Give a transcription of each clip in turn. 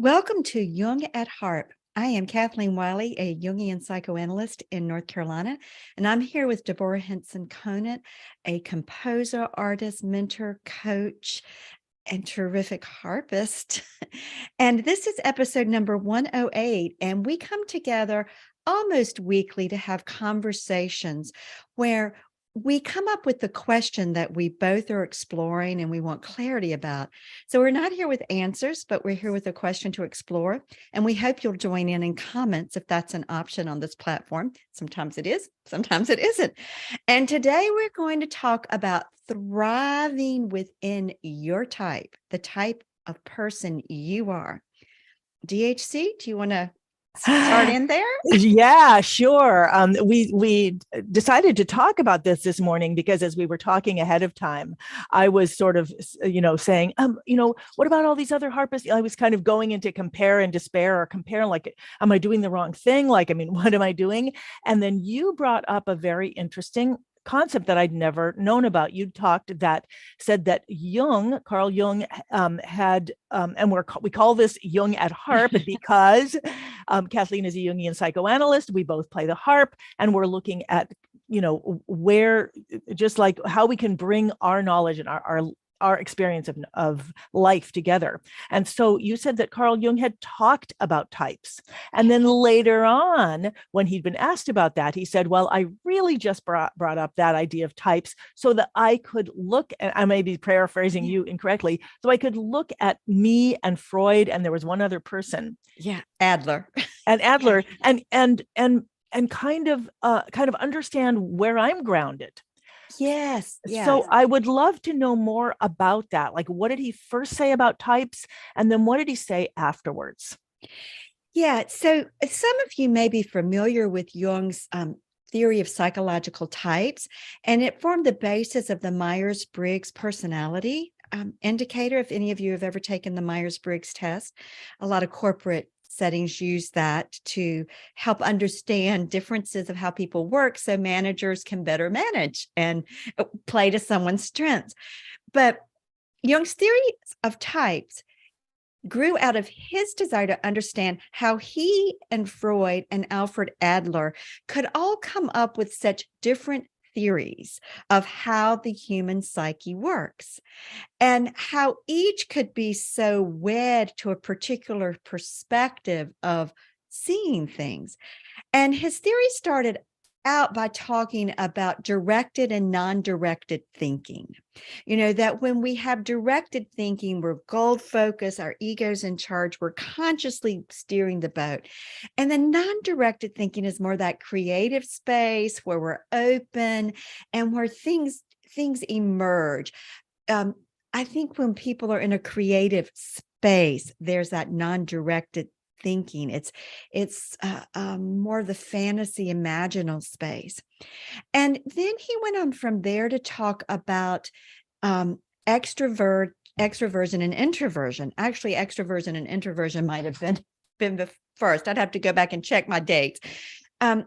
Welcome to Jung at Harp. I am Kathleen Wiley, a Jungian psychoanalyst in North Carolina, and I'm here with Deborah Henson-Conant, a composer, artist, mentor, coach, and terrific harpist. And this is episode number 108, and we come together almost weekly to have conversations where we come up with the question that we both are exploring and we want clarity about. So we're not here with answers, but we're here with a question to explore. And we hope you'll join in comments if that's an option on this platform. Sometimes it is, sometimes it isn't. And today we're going to talk about thriving within your type, the type of person you are. DHC, do you want to start in there? Yeah, sure. We decided to talk about this morning because as we were talking ahead of time, I was sort of, saying, what about all these other harpists? I was kind of going into compare and despair or compare, like, am I doing the wrong thing? Like, what am I doing? And then you brought up a very interesting concept that I'd never known about. You said that Carl Jung had, and we call this Jung at Harp because Kathleen is a Jungian psychoanalyst. We both play the harp, and we're looking at, where, just like how we can bring our knowledge and our experience of life together. And so you said that Carl Jung had talked about types. And then later on, when he'd been asked about that, he said, well, I really just brought up that idea of types so that I could look, and I may be paraphrasing you incorrectly, so I could look at me and Freud, and there was one other person. Yeah, Adler. And Adler, and kind of understand where I'm grounded. Yes. So I would love to know more about that. Like, what did he first say about types? And then what did he say afterwards? Yeah. So some of you may be familiar with Jung's theory of psychological types, and it formed the basis of the Myers-Briggs personality indicator. If any of you have ever taken the Myers-Briggs test, a lot of corporate settings use that to help understand differences of how people work so managers can better manage and play to someone's strengths. But Jung's theory of types grew out of his desire to understand how he and Freud and Alfred Adler could all come up with such different theories of how the human psyche works and how each could be so wed to a particular perspective of seeing things. And his theory started out by talking about directed and non-directed thinking. That when we have directed thinking, we're goal focused, our ego's in charge, we're consciously steering the boat. And then non-directed thinking is more that creative space where we're open and where things emerge. I think when people are in a creative space, there's that non-directed thinking. It's more the fantasy imaginal space. And then he went on from there to talk about extroversion and introversion. Actually, extroversion and introversion might have been the first. I'd have to go back and check my dates. And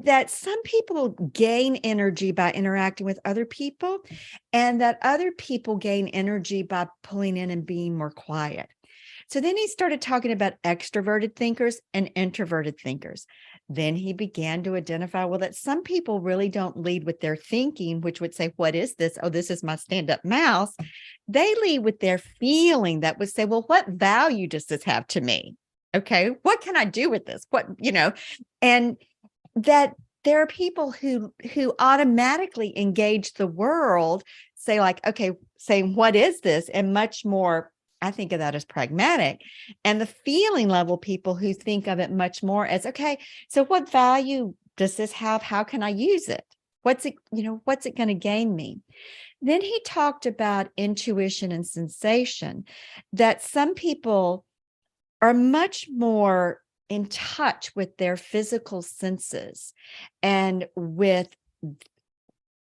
that some people gain energy by interacting with other people, and that other people gain energy by pulling in and being more quiet. So then he started talking about extroverted thinkers and introverted thinkers. Then he began to identify, well, that some people really don't lead with their thinking, which would say, what is this? Oh, this is my stand-up mouse. They lead with their feeling that would say, well, what value does this have to me? Okay, what can I do with this? And that there are people who automatically engage the world, say like, okay, saying, what is this? And much more, I think of that as pragmatic. And the feeling level people who think of it much more as, okay, so what value does this have? How can I use it? What's it going to gain me? Then he talked about intuition and sensation, that some people are much more in touch with their physical senses and with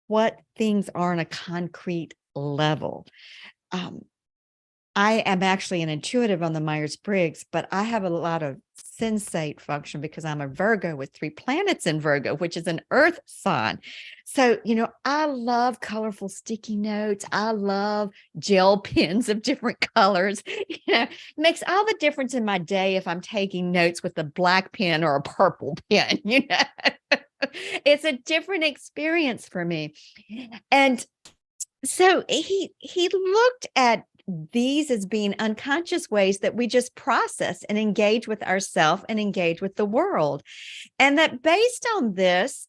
what things are on a concrete level. I am actually an intuitive on the Myers-Briggs, but I have a lot of sensate function because I'm a Virgo with 3 planets in Virgo, which is an earth sign. So, I love colorful sticky notes. I love gel pens of different colors. Makes all the difference in my day if I'm taking notes with a black pen or a purple pen. It's a different experience for me. And so he looked at these as being unconscious ways that we just process and engage with ourselves and engage with the world. And that based on this,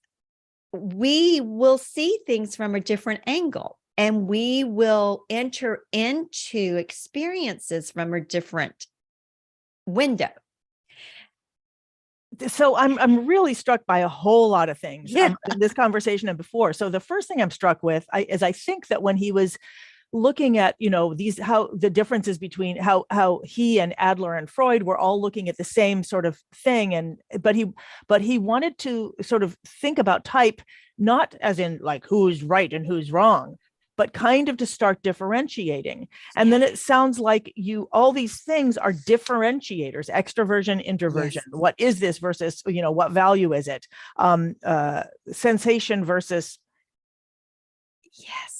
we will see things from a different angle and we will enter into experiences from a different window. So I'm really struck by a whole lot of things Yeah. in this conversation and before. So the first thing I'm struck with is I think that when he was looking at how the differences between how he and Adler and Freud were all looking at the same sort of thing, but he wanted to sort of think about type not as in like who's right and who's wrong, but kind of to start differentiating. And then it sounds like all these things are differentiators: extroversion, introversion. Yes. What is this versus what value is it? Sensation versus. Yes.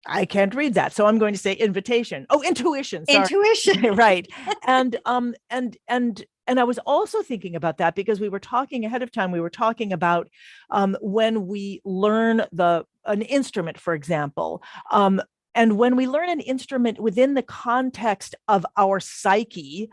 I can't read that. So I'm going to say invitation. Oh, intuition. Sorry. Intuition. Right. And I was also thinking about that because we were talking ahead of time. We were talking about when we learn an instrument, for example, and when we learn an instrument within the context of our psyche,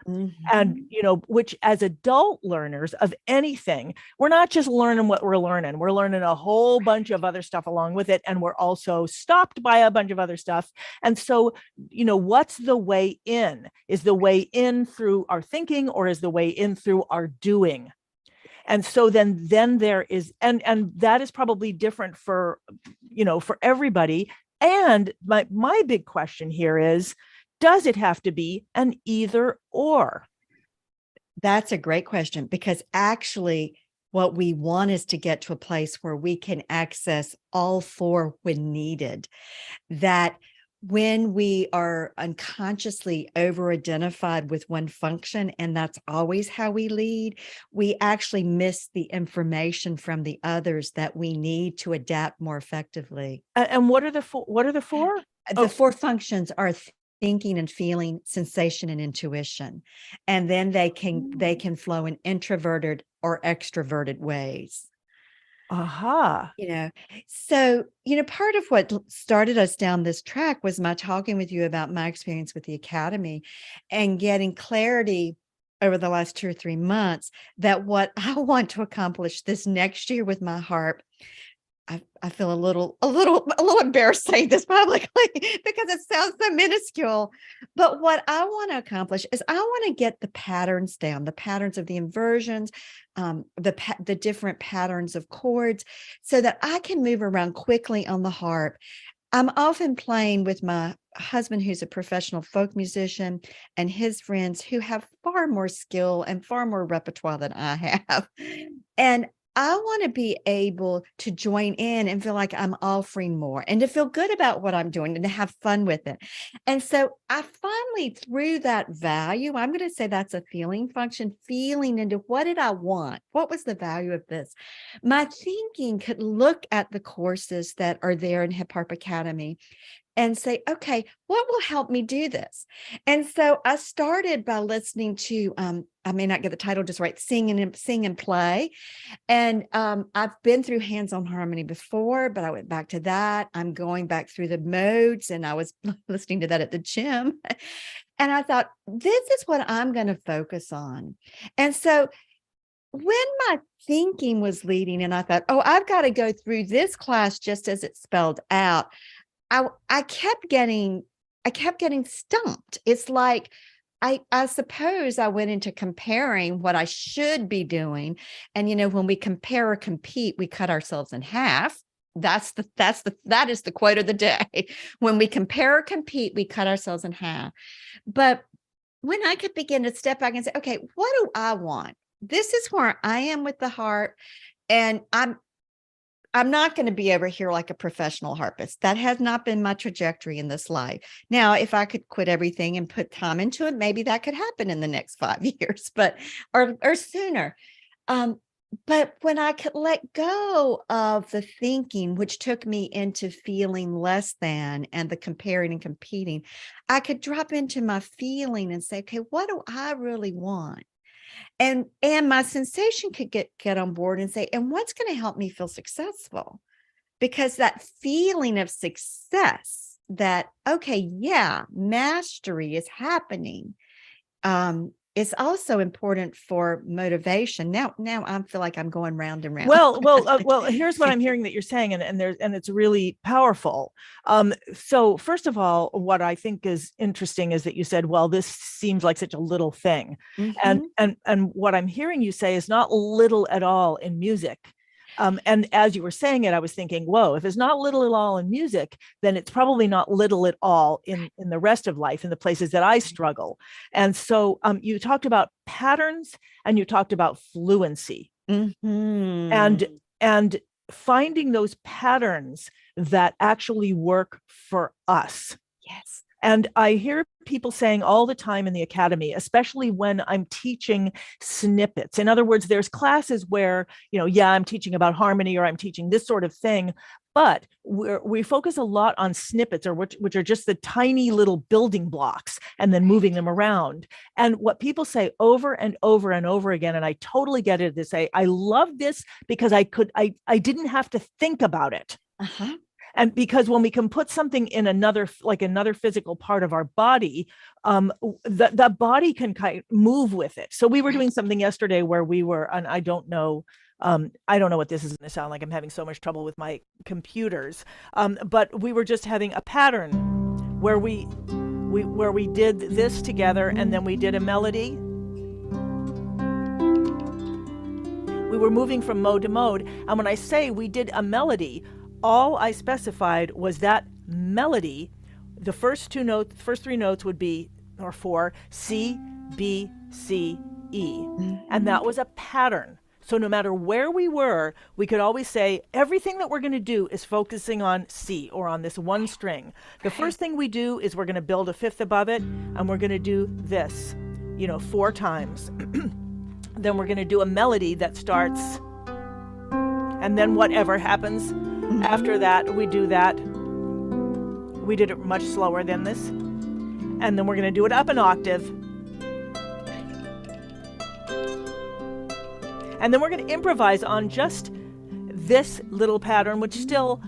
and which as adult learners of anything, we're not just learning what we're learning a whole bunch of other stuff along with it, and we're also stopped by a bunch of other stuff. And so what's the way in? Is the way in through our thinking, or is the way in through our doing? And so then there is, and that is probably different for everybody. And my big question here is, does it have to be an either or? That's a great question, because actually what we want is to get to a place where we can access all 4 when needed. That when we are unconsciously over-identified with one function, and that's always how we lead, we actually miss the information from the others that we need to adapt more effectively. And what are the 4? The 4 functions are thinking and feeling, sensation, and intuition. And then they can flow in introverted or extroverted ways. Aha. So, part of what started us down this track was my talking with you about my experience with the Academy and getting clarity over the last 2 or 3 months that what I want to accomplish this next year with my harp, I feel a little embarrassed saying this publicly because it sounds so minuscule. But what I want to accomplish is I want to get the patterns down, the patterns of the inversions, the different patterns of chords, so that I can move around quickly on the harp. I'm often playing with my husband, who's a professional folk musician, and his friends who have far more skill and far more repertoire than I have. And I want to be able to join in and feel like I'm offering more and to feel good about what I'm doing and to have fun with it. And so I finally, through that value, I'm going to say that's a feeling function, feeling into what did I want? What was the value of this? My thinking could look at the courses that are there in Hip Harp Academy and say, okay, what will help me do this? And so I started by listening to, I may not get the title just right, Sing and Play. And I've been through Hands-On Harmony before, but I went back to that. I'm going back through the modes, and I was listening to that at the gym. And I thought, this is what I'm going to focus on. And so when my thinking was leading, and I thought, oh, I've got to go through this class just as it's spelled out, I kept getting stumped. It's like, I suppose I went into comparing what I should be doing. And, when we compare or compete, we cut ourselves in half. That is the quote of the day. When we compare or compete, we cut ourselves in half. But when I could begin to step back and say, okay, what do I want? This is where I am with the harp. And I'm not going to be over here like a professional harpist. That has not been my trajectory in this life. Now, if I could quit everything and put time into it, maybe that could happen in the next 5 years, but or sooner. Um, but when I could let go of the thinking, which took me into feeling less than and the comparing and competing, I could drop into my feeling and say, okay, what do I really want? And my sensation could get on board and say, and what's going to help me feel successful? Because that feeling of success, that, okay, yeah, mastery is happening, is also important for motivation. Now I feel like I'm going round and round. Well, here's what I'm hereing that you're saying, and it's really powerful. So first of all, what I think is interesting is that you said, well, this seems like such a little thing. Mhm. And what I'm hearing you say is not little at all in music. And as you were saying it, I was thinking, whoa, if it's not little at all in music, then it's probably not little at all in the rest of life, in the places that I struggle. And so you talked about patterns and you talked about fluency. Mhm. And finding those patterns that actually work for us. Yes. And I hear people saying all the time in the academy, especially when I'm teaching snippets. In other words, there's classes where, yeah, I'm teaching about harmony or I'm teaching this sort of thing, but we focus a lot on snippets, or which are just the tiny little building blocks and then moving them around. And what people say over and over and over again, and I totally get it, they say, I love this because I didn't have to think about it. Uh-huh. And because when we can put something in another physical part of our body, the body can kind of move with it. So we were doing something yesterday where we were, and I don't know what this is going to sound like. I'm having so much trouble with my computers. But we were just having a pattern where we did this together, and then we did a melody. We were moving from mode to mode. And when I say we did a melody, all I specified was that melody. The first three notes would be, or four, C, B, C, E. Mm-hmm. And that was a pattern. So no matter where we were, we could always say, everything that we're going to do is focusing on C, or on this one string. The first thing we do is we're going to build a fifth above it, and we're going to do this, 4 times. Then we're going to do a melody that starts, and then whatever happens after that, we do that. We did it much slower than this. And then we're going to do it up an octave. And then we're going to improvise on just this little pattern, which still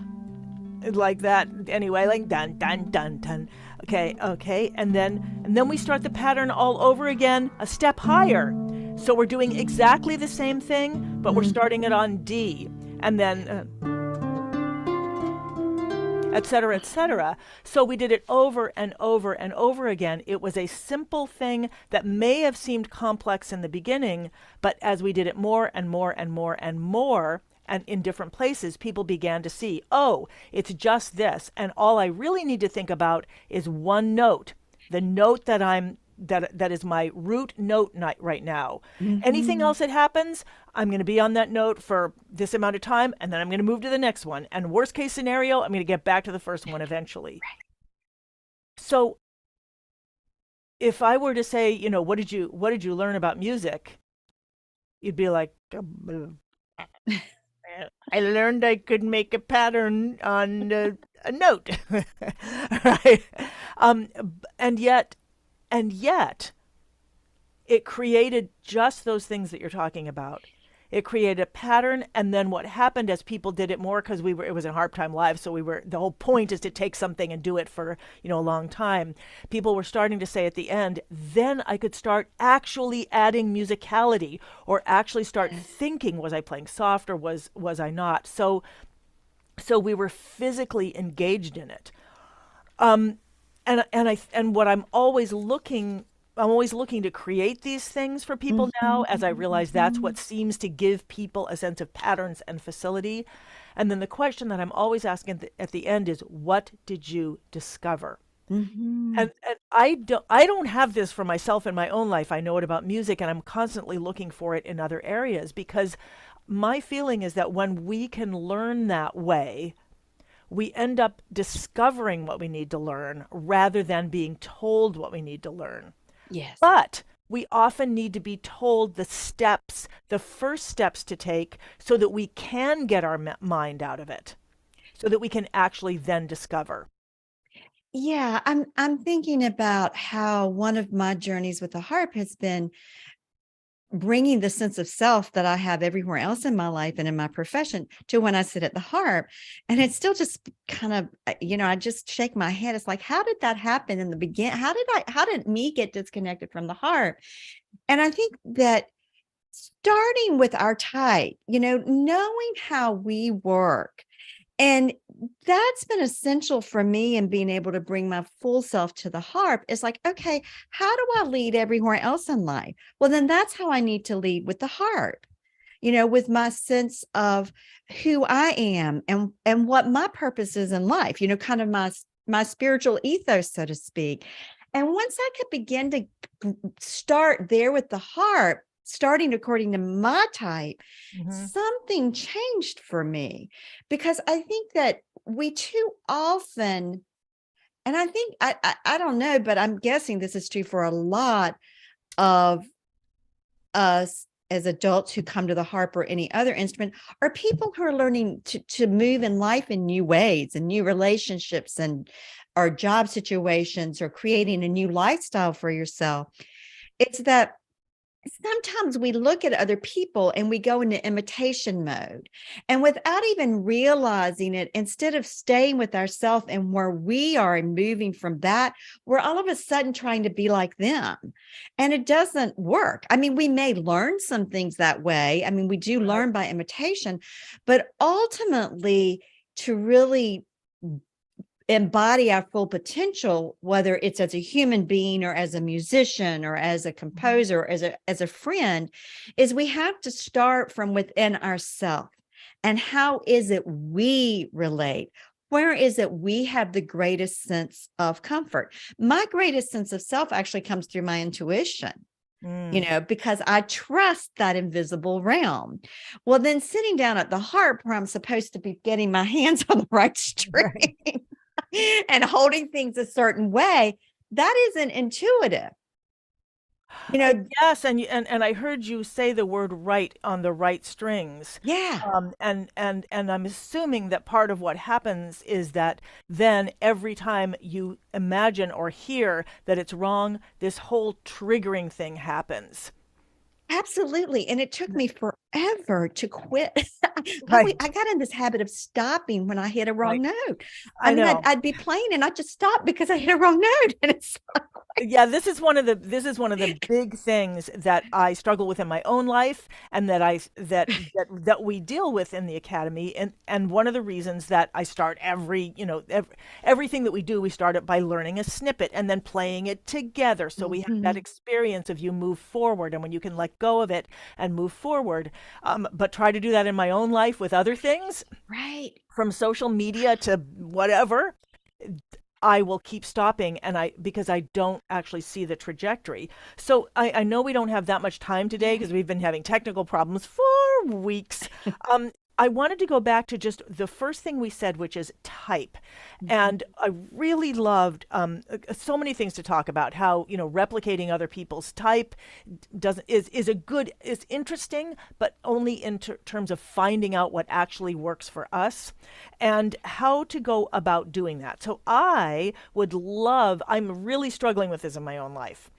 like that anyway, like dun, dun, dun, dun. Okay. And then we start the pattern all over again, a step higher. So we're doing exactly the same thing, but we're starting it on D. And then et cetera, et cetera. So we did it over and over and over again. It was a simple thing that may have seemed complex in the beginning, but as we did it more and more and more and more, and in different places, people began to see, oh, it's just this. And all I really need to think about is one note, the note that is my root note right now. Mm-hmm. Anything else that happens, I'm going to be on that note for this amount of time, and then I'm going to move to the next one. And worst case scenario, I'm going to get back to the first one eventually. Right. So if I were to say, what did you learn about music? You'd be like, I learned I could make a pattern on a note. Right? And yet, it created just those things that you're talking about. It created a pattern, and then what happened as people did it more, because it was in Harp Time Live, so the whole point is to take something and do it for a long time. People were starting to say at the end, then I could start actually adding musicality, or actually start thinking, was I playing soft or was I not? So we were physically engaged in it. And what I'm always looking to create these things for people now, as I realize that's what seems to give people a sense of patterns and facility. And then the question that I'm always asking at the end is, what did you discover? Mm-hmm. And I don't have this for myself in my own life. I know it about music, and I'm constantly looking for it in other areas, because my feeling is that when we can learn that way, we end up discovering what we need to learn rather than being told what we need to learn. Yes. But we often need to be told the steps, the first steps to take so that we can get our mind out of it, so that we can actually then discover. Yeah, I'm thinking about how one of my journeys with the harp has been bringing the sense of self that I have everywhere else in my life and in my profession to when I sit at the harp. And it's still just kind of, I just shake my head. It's like, how did that happen in the beginning? How did me get disconnected from the harp? And I think that starting with our type, knowing how we work, and that's been essential for me in being able to bring my full self to the harp. It's like, okay, how do I lead everywhere else in life? Well, then that's how I need to lead with the harp, with my sense of who I am and what my purpose is in life, kind of my spiritual ethos, so to speak. And once I could begin to start there with the harp, starting according to my type, something changed for me, because I think that we too often, and I think, I don't know, but I'm guessing this is true for a lot of us as adults who come to the harp or any other instrument, are people who are learning to move in life in new ways and new relationships and or job situations, or creating a new lifestyle for yourself. It's that sometimes we look at other people and we go into imitation mode, and without even realizing it, instead of staying with ourselves and where we are and moving from that, we're all of a sudden trying to be like them, and it doesn't work. I mean, we may learn some things that way. I mean, we do learn by imitation, but ultimately to really embody our full potential, whether it's as a human being or as a musician or as a composer or as a friend, is we have to start from within ourselves. And how is it we relate? Where is it we have the greatest sense of comfort? My greatest sense of self actually comes through my intuition. Because I trust that invisible realm. Well, then sitting down at the harp where I'm supposed to be getting my hands on the right string, and holding things a certain way, that isn't intuitive. Yes, and I heard you say the word right on the right strings. Yeah, And I'm assuming that part of what happens is that then every time you imagine or hear that it's wrong, this whole triggering thing happens. absolutely. And it took me forever to quit. Right, I got in this habit of stopping when I hit a wrong right. note. I I mean, know. I'd be playing and I'd just stop because I hit a wrong note. And it's Yeah, this is one of the big things that I struggle with in my own life, and that we deal with in the academy, and one of the reasons that I start everything that we do, we start it by learning a snippet and then playing it together, so we have that experience of you move forward and when you can let go of it and move forward. But try to do that in my own life with other things, right. from social media to whatever. I will keep stopping, because I don't actually see the trajectory. So I know we don't have that much time today because we've been having technical problems for weeks. I wanted to go back to just the first thing we said, which is type. And I really loved so many things to talk about. How replicating other people's type doesn't is interesting, but only in terms of finding out what actually works for us, and how to go about doing that. So I'm really struggling with this in my own life,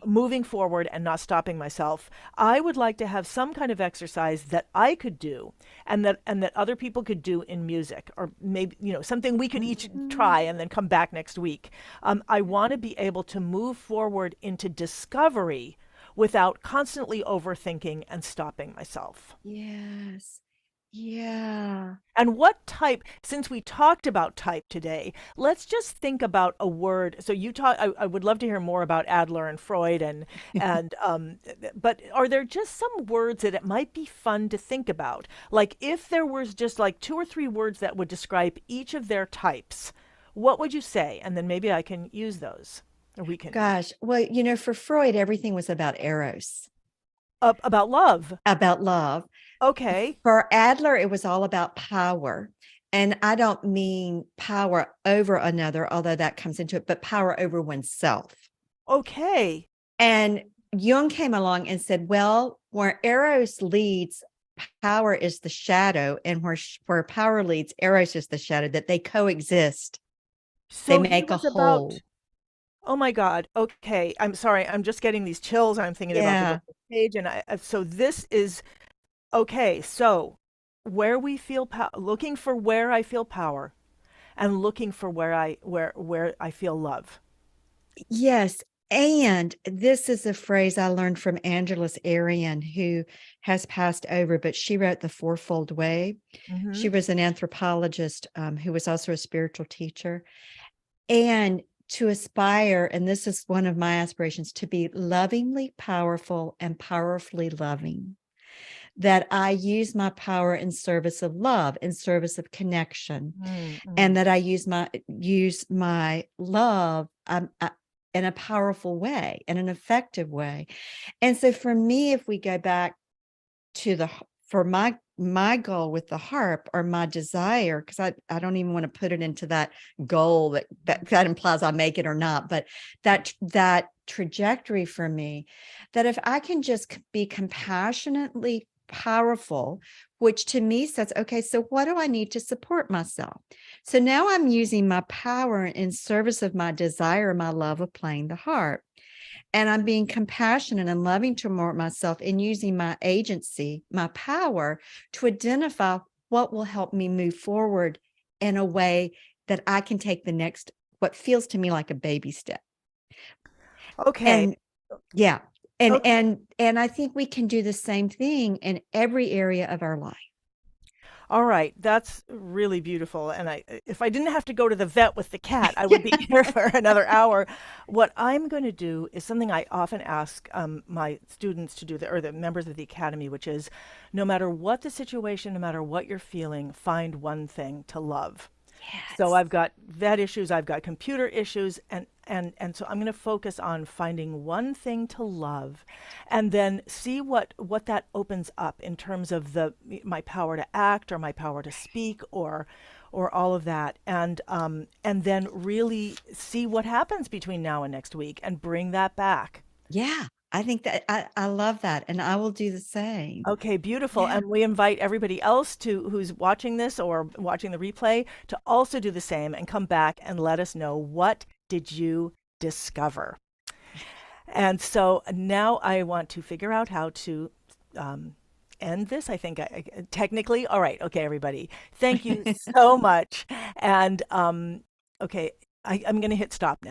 moving forward and not stopping myself. I would like to have some kind of exercise that I could do, and that other people could do in music, or maybe something we could each try and then come back next week. I want to be able to move forward into discovery without constantly overthinking and stopping myself. Yes. Yeah. And what type, since we talked about type today, let's just think about a word. So I would love to hear more about Adler and Freud, but are there just some words that it might be fun to think about? Like if there was just like two or three words that would describe each of their types, what would you say? And then maybe I can use those, or we can. Gosh. Well, for Freud, everything was about eros, About love. about love. Okay. For Adler, it was all about power. And I don't mean power over another, although that comes into it, but power over oneself. Okay. And Jung came along and said, well, where Eros leads, power is the shadow. And where power leads, Eros is the shadow, that they coexist. They So he make a was about, whole. oh my God. Okay. I'm sorry. I'm just getting these chills. I'm thinking about to go Yeah. on the page. And so this is, okay. So where we feel looking for where I feel power and looking for where I feel love. Yes. And this is a phrase I learned from Angeles Arian, who has passed over, but she wrote The Fourfold Way. Mm-hmm. She was an anthropologist who was also a spiritual teacher. And to aspire, and this is one of my aspirations, to be lovingly powerful and powerfully loving, that I use my power in service of love, in service of connection, Mm-hmm. and that I use my love in a powerful way, in an effective way. And so for me, if we go back to for my goal with the harp, or my desire, because I don't even want to put it into that goal that implies I make it or not, but that trajectory for me, that if I can just be compassionately powerful, which to me says, okay, so what do I need to support myself? So now I'm using my power in service of my desire, my love of playing the harp. And I'm being compassionate and loving toward myself, and using my agency, my power, to identify what will help me move forward in a way that I can take the next, what feels to me like a baby step. Okay. And yeah. And Okay. and and I think we can do the same thing in every area of our life. All right, that's really beautiful. And if I didn't have to go to the vet with the cat, I would be here for another hour. What I'm going to do is something I often ask my students to do, or the members of the academy, which is, no matter what the situation, no matter what you're feeling, find one thing to love. So Yes. I've got vet issues, I've got computer issues, and so I'm going to focus on finding one thing to love, and then see what that opens up in terms of the my power to act, or my power to speak, or all of that, and then really see what happens between now and next week, and bring that back. Yeah. I think that I love that. And I will do the same. Okay, beautiful. Yeah. And we invite everybody else to who's watching this or watching the replay to also do the same and come back and let us know, what did you discover? And so now I want to figure out how to end this. I think technically, all right. Okay, everybody. Thank you so much. And okay, I'm going to hit stop now.